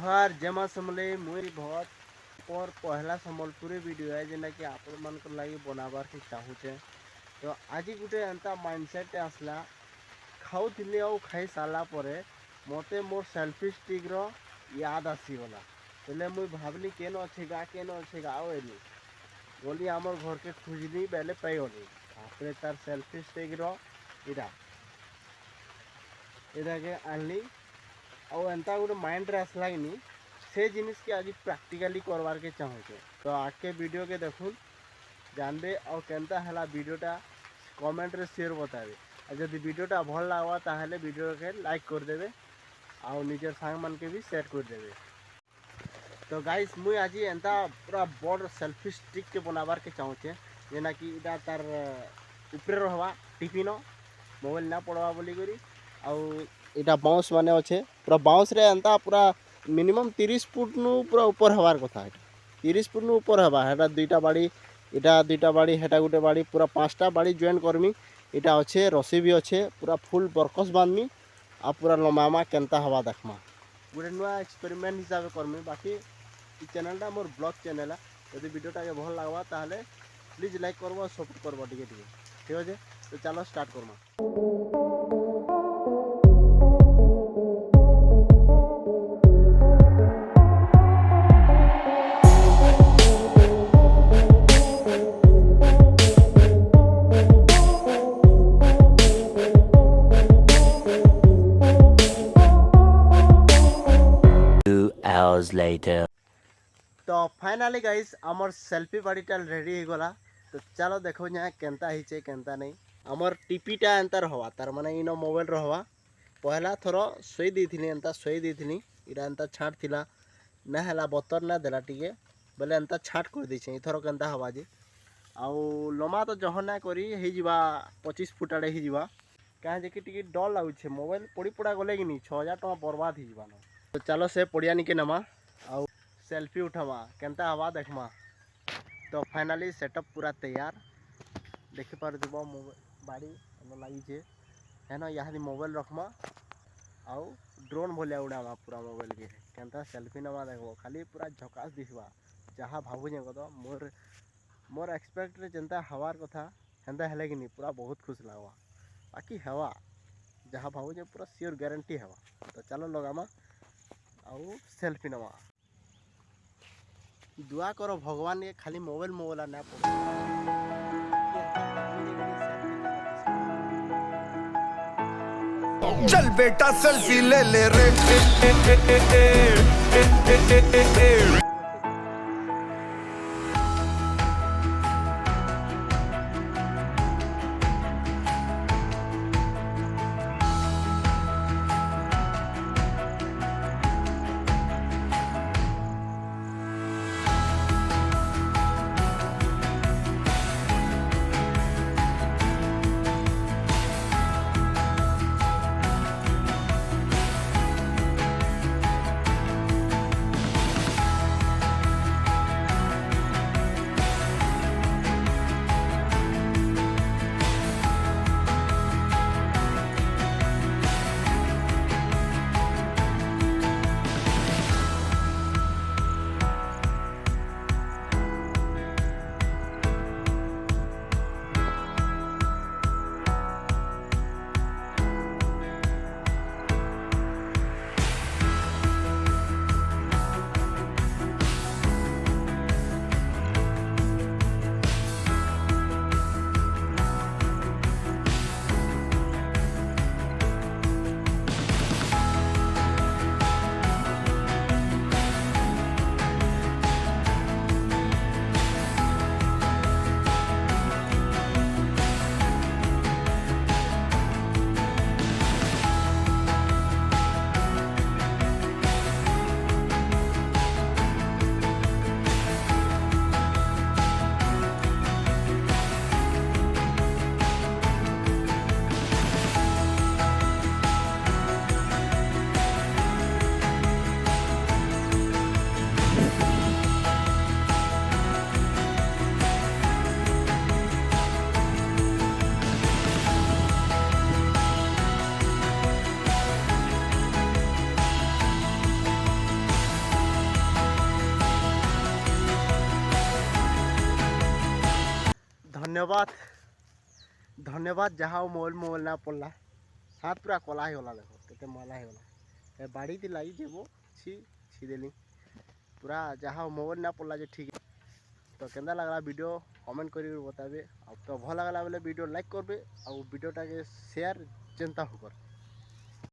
जुहार जमा समले मुई बहुत और पहला संबलपुरी वीडियो है जेना कि आप मन को लगी बनाबार के चाहूचे। तो आज गोटे एंता माइंडसेट आसला खाऊली और खाई सारा परे मते मोर सेल्फी स्टिक रो याद आसीगला। पहले मुई भावली केन अच्छे गा आवेली गली आमर घर के खोजली बेले पाईगली आपरे तार सेल्फी स्टिक रो इरा इरा के आनली और एंता गोटे माइंड रे आसला कि से जिनिस के आज प्रैक्टिकली करवार के चाहूचे। तो आगे वीडियो के देखुन जानबे और केनता हला वीडियोटा कमेंट रे शेयर बताबे और जब वीडियोटा भल लगवा ताहले वीडियो के लाइक कर देबे और निजर सांग मन के भी शेयर कर देबे। तो गाइस मुई आज एंता पूरा बड़ सेल्फी स्टिक के बनाबार के चाहूचे जेना कि इटा तार ऊपर रहवा टिफिन मोबाइल ना पड़वा बोली करी और इटा बाउंस माने अच्छे पूरा बाउंस रे एंता पूरा मिनिमम 30 फुट नु पूरा ऊपर हवार कथा 30 फुट नु ऊपर हवा हेटा दुईटा बाड़ी हेटा गुटे बाड़ी पूरा 5टा बाड़ी जॉइन करमी इटा अच्छे रसी भी अच्छे पूरा फुल बरकस बांधमी आ पूरा लमामा केनता हवा देखमा गोटे नुआ एक्सपेरिमेंट हिसाब से करमी। बाकी चैनलटा मोर ब्लॉग चैनल है यदि वीडियोटा के भल लगवा ताहले प्लीज लाइक करबो सपोर्ट करबो टिके ठीक है। तो चलो स्टार्ट करमा। Later. तो फाइनली गाइस आमर सेल्फी बाड़ीटा रेडी हो गला। तो चलो देखो यहाँ केनता हिचे केनता नहीं आमर टीपीटा एंता रहवा तार माने इन मोबाइल रहवा पहला थर सोई देथिनी एंता सोई देथिनी इरा एंता छाट थिला ना हला बतर ना देला टिके बोले एंता छाट कर देछे इथर केनता हवा जे आउ लमा तो जह ना करी हे जिबा 25 फुट आड़े ही जिबा कहाँ जे कि टिके डर लागुछे मोबाइल पड़ी पड़ा गले कि 6000 टका बर्बाद ही जिबा। तो चलो से पड़िया निके नमा आउ सेल्फी उठावा केनता हवा देखमा। तो फाइनली सेटअप पूरा तैयार देखि पार दिबो मोबाइल बाड़ी लगी छे है ना यहाँ मोबाइल रखमा आउ ड्रोन भलिया उड़ामा पूरा मोबाइल के केनता सेल्फी नमा देखबो खाली पूरा झकास दिखबा जहाँ भाबु जे कत मोर एक्सपेक्ट रे जेनता हवार कथा हेंता हेले कि पूरा बहुत खुश लागवा बाकी हवा जहाँ भाबु जे पूरा श्योर गारंटी हवा। तो चलो लगामा आउ सेल्फी नमा दुआ करो भगवान ये खाली मोबाइल ना चल बेटा सेल्फी ले ले रे धन्यवाद धन्यवाद जहाँ मोबाइल ना पड़ला हाथ पूरा कला ही गला देखो केते मला ही गला बाड़ी थी लाई जेबो छी छी देली पूरा जहाँ मोबाइल ना पड़ला जे ठीक तो केंदा लगला वीडियो कमेंट करी बताबे अब तो भल लगला बोले वीडियो लाइक करबे और वीडियोटा के शेयर चिंता हो कर